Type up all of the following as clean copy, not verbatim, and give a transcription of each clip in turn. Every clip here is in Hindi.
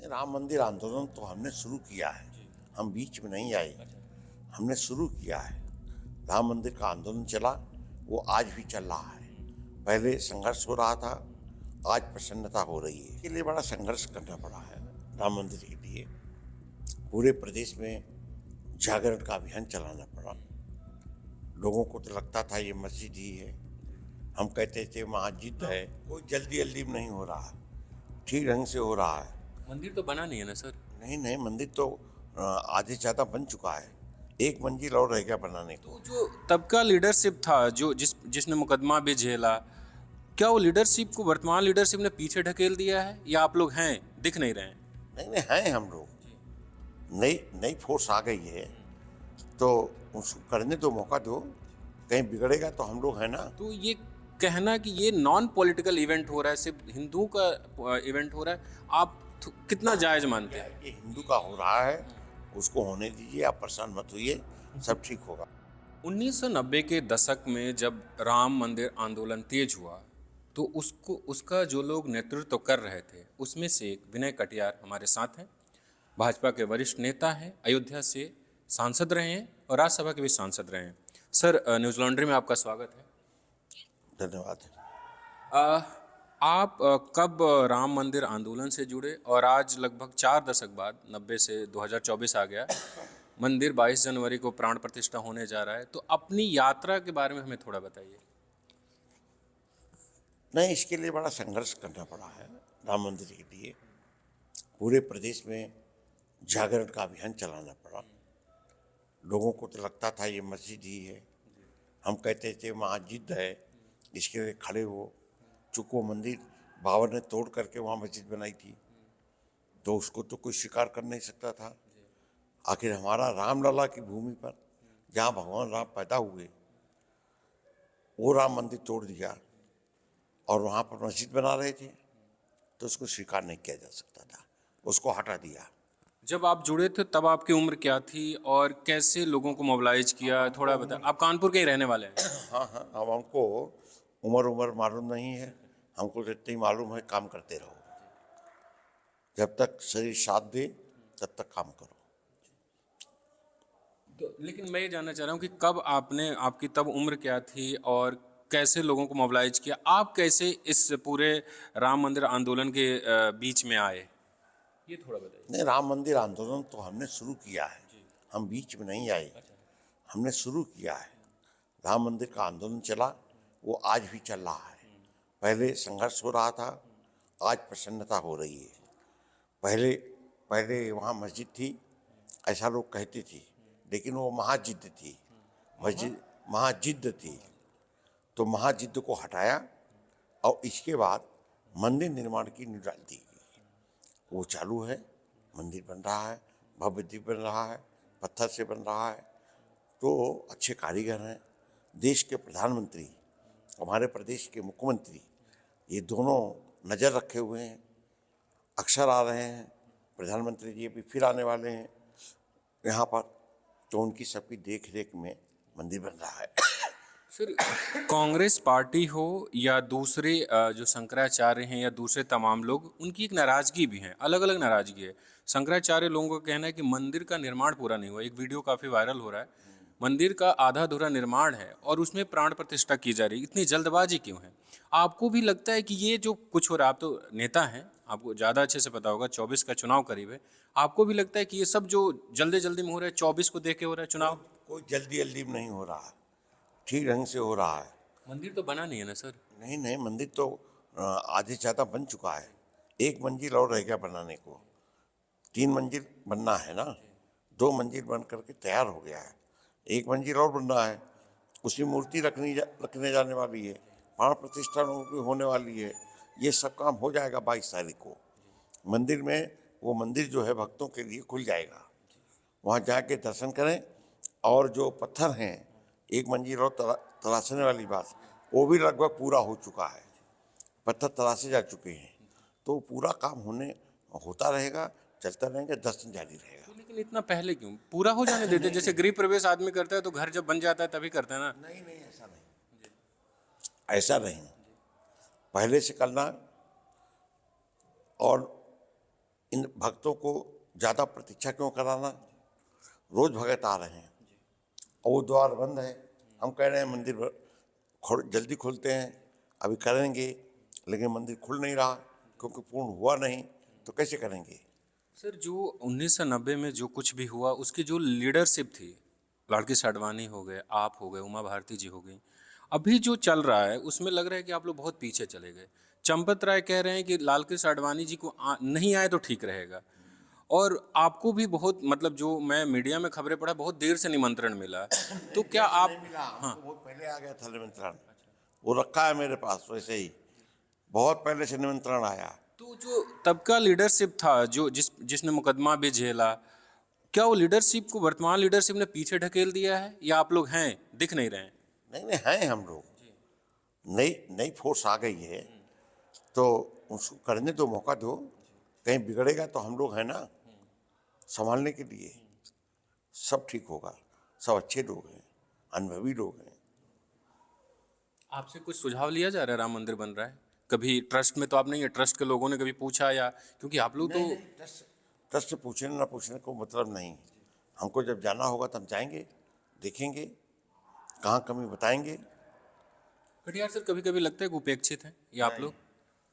राम मंदिर आंदोलन तो हमने शुरू किया है। हम बीच में नहीं आए, हमने शुरू किया है। राम मंदिर का आंदोलन चला, वो आज भी चल रहा है। पहले संघर्ष हो रहा था, आज प्रसन्नता हो रही है। इसके लिए बड़ा संघर्ष करना पड़ा है राम मंदिर के लिए। पूरे प्रदेश में जागरण का अभियान चलाना पड़ा। लोगों को तो लगता था ये मस्जिद ही है, हम कहते थे मस्जिद है। कोई जल्दी जल्दी नहीं हो रहा, ठीक ढंग से हो रहा है। मंदिर तो बना नहीं है ना सर? नहीं नहीं, मंदिर तो आधे से ज्यादा बन चुका है। एक मंजिल और रह गया बनाने को। तो जो तब का लीडरशिप था, जो जिसने मुकदमा भी झेला, क्या वो लीडरशिप को वर्तमान लीडरशिप ने पीछे ढकेल दिया है, या आप लोग हैं दिख नहीं रहे हैं? नहीं नहीं, हैं हम लोग। नई नई फोर्स आ गई है तो उसको करने दो, मौका दो। कहीं बिगड़ेगा तो हम लोग हैं ना। तो ये कहना कि ये नॉन पॉलिटिकल इवेंट हो रहा है, सिर्फ हिंदुओं का इवेंट हो रहा है, आप कितना जायज मानते हैं? ये हिंदू का हो रहा है, उसको होने दीजिए, आप परेशान मत होइए, सब ठीक होगा। 1990 के दशक में जब राम मंदिर आंदोलन तेज हुआ, तो उसका जो लोग नेतृत्व कर रहे थे, उसमें से एक विनय कटियार हमारे साथ हैं। भाजपा के वरिष्ठ नेता हैं, अयोध्या से सांसद रहे हैं और राज्यसभा के भी सांसद रहे हैं। सर, न्यूज़ लॉन्ड्री में आपका स्वागत है। धन्यवाद। अ, आप कब राम मंदिर आंदोलन से जुड़े, और आज लगभग 4 दशक बाद, 90 से 2024 आ गया, मंदिर 22 जनवरी को प्राण प्रतिष्ठा होने जा रहा है, तो अपनी यात्रा के बारे में हमें थोड़ा बताइए। नहीं, इसके लिए बड़ा संघर्ष करना पड़ा है राम मंदिर के लिए। पूरे प्रदेश में जागरण का अभियान चलाना पड़ा। लोगों को तो लगता था ये मस्जिद ही है, हम कहते थे मस्जिद है, इसके लिए खड़े हो। चूंकि वो मंदिर बाबर ने तोड़ करके वहाँ मस्जिद बनाई थी, तो उसको तो कोई स्वीकार कर नहीं सकता था। आखिर हमारा रामलला की भूमि पर, जहाँ भगवान राम पैदा हुए, वो राम मंदिर तोड़ दिया और वहाँ पर मस्जिद बना रहे थे, तो उसको स्वीकार नहीं किया जा सकता था, उसको हटा दिया। जब आप जुड़े थे तब आपकी उम्र क्या थी, और कैसे लोगों को मोबिलाइज किया, थोड़ा बता। आप कानपुर के ही रहने वाले हैं? हाँ हाँ, अब हमको उम्र उम्र मालूम नहीं है, हमको तो इतना ही मालूम है, काम करते रहो। जब तक शरीर साथ दे तब तक काम करो। तो लेकिन मैं ये जानना चाह रहा हूँ कि कब आपकी तब उम्र क्या थी, और कैसे लोगों को मोबिलाइज किया, आप कैसे इस पूरे राम मंदिर आंदोलन के बीच में आए, ये थोड़ा बताइए। नहीं, राम मंदिर आंदोलन तो हमने शुरू किया है। हम बीच में नहीं आए, हमने शुरू किया है। राम मंदिर का आंदोलन चला, वो आज भी चल रहा है। पहले संघर्ष हो रहा था, आज प्रसन्नता हो रही है। पहले पहले वहाँ मस्जिद थी, ऐसा लोग कहते थे, लेकिन वो महाजिद्द थी। मस्जिद महाजिद्द थी, तो महाजिद्द को हटाया और इसके बाद मंदिर निर्माण की नींव डाल दी गई। वो चालू है, मंदिर बन रहा है, भव्य दिव्य बन रहा है, पत्थर से बन रहा है। तो अच्छे कारीगर हैं। देश के प्रधानमंत्री, हमारे प्रदेश के मुख्यमंत्री, ये दोनों नज़र रखे हुए हैं। अक्सर आ रहे हैं, प्रधानमंत्री जी भी फिर आने वाले हैं यहाँ पर, तो उनकी सबकी देख रेख में मंदिर बन रहा है। फिर कांग्रेस पार्टी हो या दूसरे जो शंकराचार्य हैं या दूसरे तमाम लोग, उनकी एक नाराजगी भी है, अलग अलग नाराजगी है। शंकराचार्य लोगों का कहना है कि मंदिर का निर्माण पूरा नहीं हुआ। एक वीडियो काफ़ी वायरल हो रहा है, मंदिर का आधा अधूरा निर्माण है और उसमें प्राण प्रतिष्ठा की जा रही है। इतनी जल्दबाजी क्यों है? आपको भी लगता है कि ये जो कुछ हो रहा है, आप तो नेता हैं, आपको ज़्यादा अच्छे से पता होगा, 24 का चुनाव करीब है, आपको भी लगता है कि ये सब जो जल्दी जल्दी में हो रहा है, 24 को देख के हो रहा है चुनाव? कोई जल्दी जल्दी में नहीं हो रहा, ठीक ढंग से हो रहा है। मंदिर तो बना नहीं है ना सर? नहीं नहीं, मंदिर तो आधे से ज़्यादा बन चुका है। एक मंजिल और रह गया बनाने को। 3 मंजिल बनना है ना, 2 मंजिल बन करके तैयार हो गया है, एक मंजिल और बनना है। उसकी मूर्ति रखने जाने वाली है, प्राण प्रतिष्ठा भी होने वाली है। ये सब काम हो जाएगा 22 तारीख को। मंदिर में वो मंदिर जो है भक्तों के लिए खुल जाएगा, वहाँ जाके दर्शन करें। और जो पत्थर हैं, एक मंजिल और तराशने वाली बात, वो भी लगभग पूरा हो चुका है, पत्थर तराशे जा चुके हैं। तो पूरा काम होता रहेगा, चलता रहेगा, दर्शन जारी रहेगा। तो लेकिन इतना पहले क्यों पूरा हो जाने देते? जैसे गृह प्रवेश आदमी करता है तो घर जब बन जाता है तभी करता है ना? नहीं नहीं, ऐसा नहीं, ऐसा नहीं, पहले से करना। और इन भक्तों को ज़्यादा प्रतीक्षा क्यों कराना? रोज भगत आ रहे हैं और वो द्वार बंद है। हम कह रहे हैं मंदिर जल्दी खुलते हैं, अभी करेंगे, लेकिन मंदिर खुल नहीं रहा क्योंकि पूर्ण हुआ नहीं, तो कैसे करेंगे? सर, जो 1990 में जो कुछ भी हुआ उसकी जो लीडरशिप थी, लालकृष्ण आडवाणी हो गए, आप हो गए, उमा भारती जी हो गई, अभी जो चल रहा है उसमें लग रहा है कि आप लोग बहुत पीछे चले गए। चंपत राय कह रहे हैं कि लालकृष्ण आडवाणी जी को नहीं आए तो ठीक रहेगा। और आपको भी बहुत, मतलब जो मैं मीडिया में खबरें पढ़ा, बहुत देर से निमंत्रण मिला। तो क्या जैसे आप? नहीं मिला, हाँ। हमको बहुत पहले आ गया था निमंत्रण, वो रखा है मेरे पास वैसे ही, बहुत पहले से निमंत्रण आया। तो जो तब का लीडरशिप था, जो जिसने मुकदमा भी झेला, क्या वो लीडरशिप को वर्तमान लीडरशिप ने पीछे ढकेल दिया है, या आप लोग हैं, दिख नहीं रहे हैं? नहीं नहीं, हैं हम लोग, नई नई फोर्स आ गई है, तो उसको करने दो, मौका दो। कहीं बिगड़ेगा तो हम लोग हैं ना संभालने के लिए। सब ठीक होगा, सब अच्छे लोग हैं, अनुभवी लोग हैं। आपसे कुछ सुझाव लिया जा रहा है? राम मंदिर बन रहा है, कभी ट्रस्ट में तो आप नहीं है, ट्रस्ट के लोगों ने कभी पूछा, या क्योंकि आप लोग तो? नहीं नहीं, ट्रस्ट से पूछने ना पूछने को मतलब नहीं। हमको जब जाना होगा तब जाएंगे, देखेंगे, कहाँ कमी बताएंगे। कटियार सर, कभी कभी लगता है कि उपेक्षित हैं ये आप नहीं, लोग?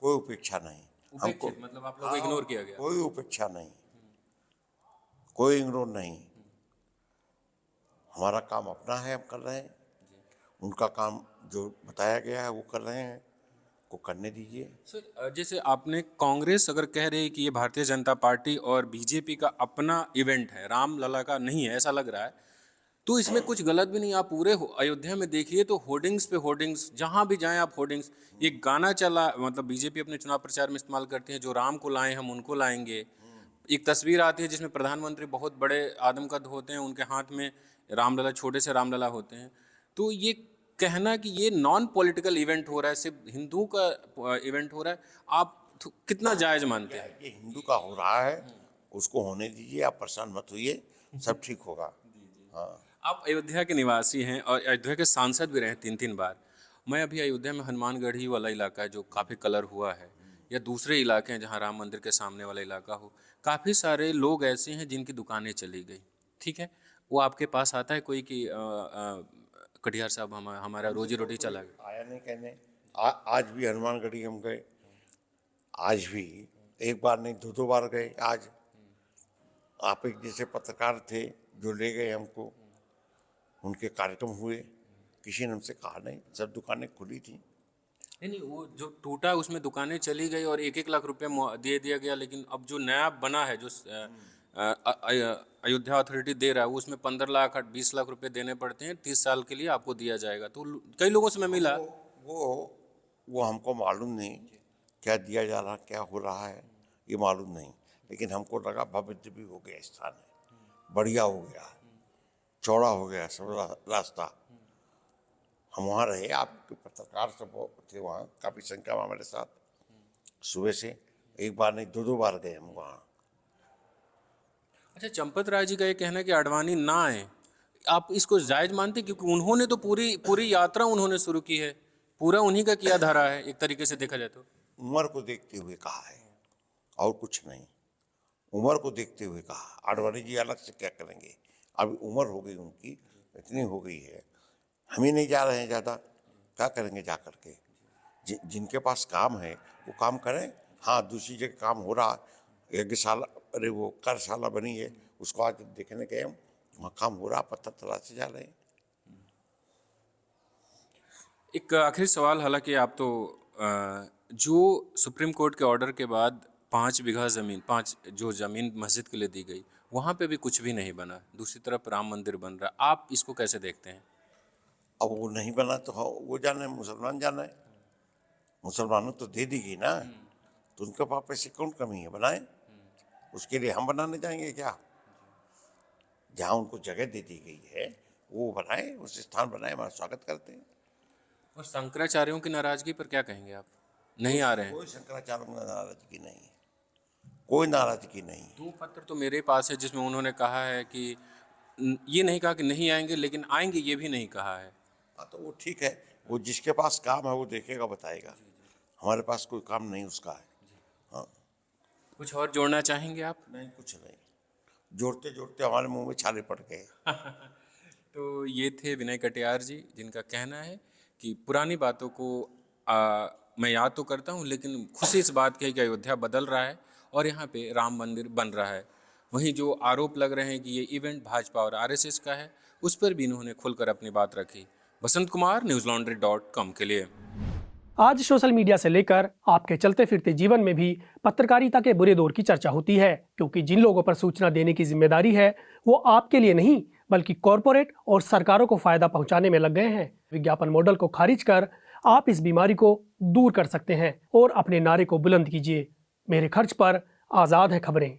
कोई उपेक्षा नहीं हमको। उपेक्षित मतलब आप लोगों को इग्नोर किया गया? कोई उपेक्षा नहीं, कोई इग्नोर नहीं। हमारा काम अपना है, हम कर रहे हैं। उनका काम जो बताया गया है वो कर रहे हैं, को करने दीजिए। सर, जैसे आपने कांग्रेस अगर कह रही है कि ये भारतीय जनता पार्टी और बीजेपी का अपना इवेंट है, रामलला का नहीं है, ऐसा लग रहा है, तो इसमें कुछ गलत भी नहीं। आप पूरे अयोध्या में देखिए तो होर्डिंग्स पे होर्डिंग्स, जहां भी जाएं आप होर्डिंग्स। एक गाना चला, मतलब बीजेपी अपने चुनाव प्रचार में इस्तेमाल करती है, जो राम को लाए हम उनको लाएंगे। एक तस्वीर आती है जिसमें प्रधानमंत्री बहुत बड़े आदमकद होते हैं, उनके हाथ में रामलला, छोटे से रामलला होते हैं। तो ये कहना कि ये नॉन पॉलिटिकल इवेंट हो रहा है, सिर्फ हिंदू का इवेंट हो रहा है, आप कितना जायज मानते हैं? ये हिंदू का हो रहा है, उसको होने दीजिए, आप परेशान मत होइए, सब ठीक होगा। हाँ। आप अयोध्या के निवासी हैं और अयोध्या के सांसद भी रहे हैं 3-3 बार। मैं अभी अयोध्या में हनुमानगढ़ी वाला इलाका है जो काफ़ी कलर हुआ है, या दूसरे इलाके हैं जहाँ राम मंदिर के सामने वाला इलाका हो, काफ़ी सारे लोग ऐसे हैं जिनकी दुकानें चली गई। ठीक है, वो आपके पास आता है कोई कि कटियार साहब हमारा रोजी रोटी चला गया? आया नहीं कहने, आज भी हनुमानगढ़ी हम गए, आज भी एक बार नहीं दो दो बार गए। आज आप एक जैसे पत्रकार थे जो ले गए हमको, उनके कार्यक्रम हुए, किसी ने हमसे कहा नहीं, सब दुकानें खुली थी। नहीं नहीं, वो जो टूटा उसमें दुकानें चली गई और 1-1 लाख रुपए दे दिया गया, लेकिन अब जो नया बना है, जो अयोध्या अथॉरिटी दे रहा है, वो उसमें 15 लाख 20 लाख रुपए देने पड़ते हैं, 30 साल के लिए आपको दिया जाएगा। तो कई लोगों से मैं मिला। वो वो हमको मालूम नहीं क्या दिया जा रहा, क्या हो रहा है, ये मालूम नहीं। लेकिन हमको लगा भव्य भी हो गया, स्थान है, बढ़िया हो गया, चौड़ा हो गया सब रास्ता। हम वहाँ रहे, आपके पत्रकार सब थे वहाँ, काफ़ी संख्या में हमारे साथ। सुबह से एक बार नहीं दो दो बार गए हम वहाँ। अच्छा, चंपत राय जी का ये कहना है कि आडवाणी ना आए, आप इसको जायज मानते हैं? क्योंकि उन्होंने तो पूरी पूरी यात्रा उन्होंने शुरू की है, पूरा उन्हीं का किया धारा है एक तरीके से देखा जाए तो। उम्र को देखते हुए कहा है और कुछ नहीं, उम्र को देखते हुए कहा। आडवाणी जी अलग से क्या करेंगे, अभी उम्र हो गई उनकी, इतनी हो गई है, हम ही नहीं जा रहे हैं ज़्यादा, क्या करेंगे जा करके। जिनके पास काम है वो काम करें। हाँ, दूसरी जगह काम हो रहा, यज्ञशाला, अरे वो कार्यशाला बनी है, उसको आज देखने गए हम, वहाँ काम हो रहा, पत्थर तराशे जा रहे हैं। एक आखिरी सवाल, हालांकि आप तो जो सुप्रीम कोर्ट के ऑर्डर के बाद 5 बीघा ज़मीन, 5 जो ज़मीन मस्जिद के लिए दी गई, वहाँ पे भी कुछ भी नहीं बना, दूसरी तरफ राम मंदिर बन रहा, आप इसको कैसे देखते हैं? अब वो नहीं बना तो हाँ, वो जाने, मुसलमान जाने, मुसलमानों तो दे देगी ना, तो उनके पास पैसे कौन कमी है, बनाए। उसके लिए हम बनाने जाएंगे क्या? जहाँ उनको जगह दे दी गई है वो बनाए, उस स्थान बनाए, हमारा स्वागत करते हैं। और शंकराचार्यों की नाराज़गी पर क्या कहेंगे आप? नहीं आ रहे हैं? कोई शंकराचार्य में नाराजगी नहीं, कोई नाराजगी नहीं। 2 पत्र तो मेरे पास है जिसमें उन्होंने कहा है कि ये नहीं कहा कि नहीं आएंगे, लेकिन आएंगे ये भी नहीं कहा है। हाँ, तो वो ठीक है, वो जिसके पास काम है वो देखेगा, बताएगा। हमारे पास कोई काम नहीं उसका है। हाँ। कुछ और जोड़ना चाहेंगे आप? नहीं, कुछ नहीं, जोड़ते जोड़ते हमारे मुंह में छाले पड़ गए। तो ये थे विनय कटियार जी, जिनका कहना है कि पुरानी बातों को मैं याद तो करता हूँ, लेकिन खुशी इस बात की है कि अयोध्या बदल रहा है और यहाँ पे राम मंदिर बन रहा है। वहीं जो आरोप लग रहे हैं कि ये इवेंट भाजपा और आरएसएस का है, उस पर भी इन्होंने खुलकर अपनी बात रखी। बसंत कुमार, newslaundry.com के लिए। आज सोशल मीडिया से लेकर आपके चलते फिरते जीवन में भी पत्रकारिता के बुरे दौर की चर्चा होती है, क्योंकि जिन लोगों पर सूचना देने की जिम्मेदारी है वो आपके लिए नहीं बल्कि कॉरपोरेट और सरकारों को फायदा पहुंचाने में लग गए हैं। विज्ञापन मॉडल को खारिज कर आप इस बीमारी को दूर कर सकते हैं और अपने नारे को बुलंद कीजिए। मेरे खर्च पर आज़ाद है खबरें।